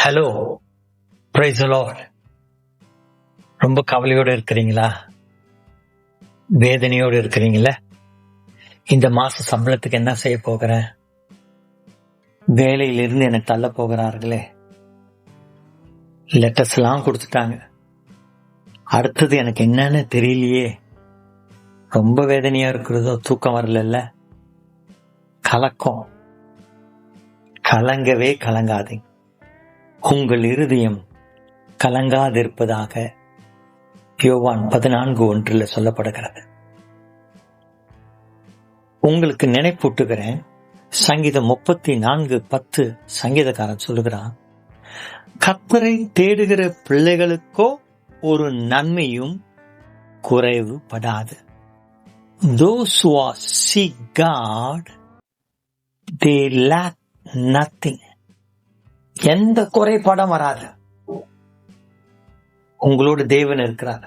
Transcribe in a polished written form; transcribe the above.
Hello, praise the Lord. ரொம்ப கவலையோடு இருக்கிறீங்களா? வேதனையோடு இருக்கிறீங்களா? இந்த மாச சம்பளத்துக்கு என்ன செய்ய போகிறேன்? வேலையிலிருந்து என்னை தள்ள போகிறார்களே, லெட்டர்ஸ் எல்லாம் கொடுத்துட்டாங்க, அடுத்தது எனக்கு என்னன்னு தெரியலையே, ரொம்ப வேதனையா இருக்கிறதோ, தூக்கம் வரல, கலக்கம். கலங்கவே கலங்காதீங்க. உங்கள் இருதயம் கலங்காதிருப்பதாக யோவான் 14:1 சொல்லப்படுகிறது. உங்களுக்கு நினைப்பூட்டுகிறேன். சங்கீதம் 34:10 சங்கீதக்காரன் சொல்லுகிறான், கர்த்தரை தேடுகிற பிள்ளைகளுக்கோ ஒரு நன்மையும் குறைவுபடாது. Those who seek God, they lack nothing. எந்த குறைபாடும் வராது. உங்களோட தேவன் இருக்கிறார்.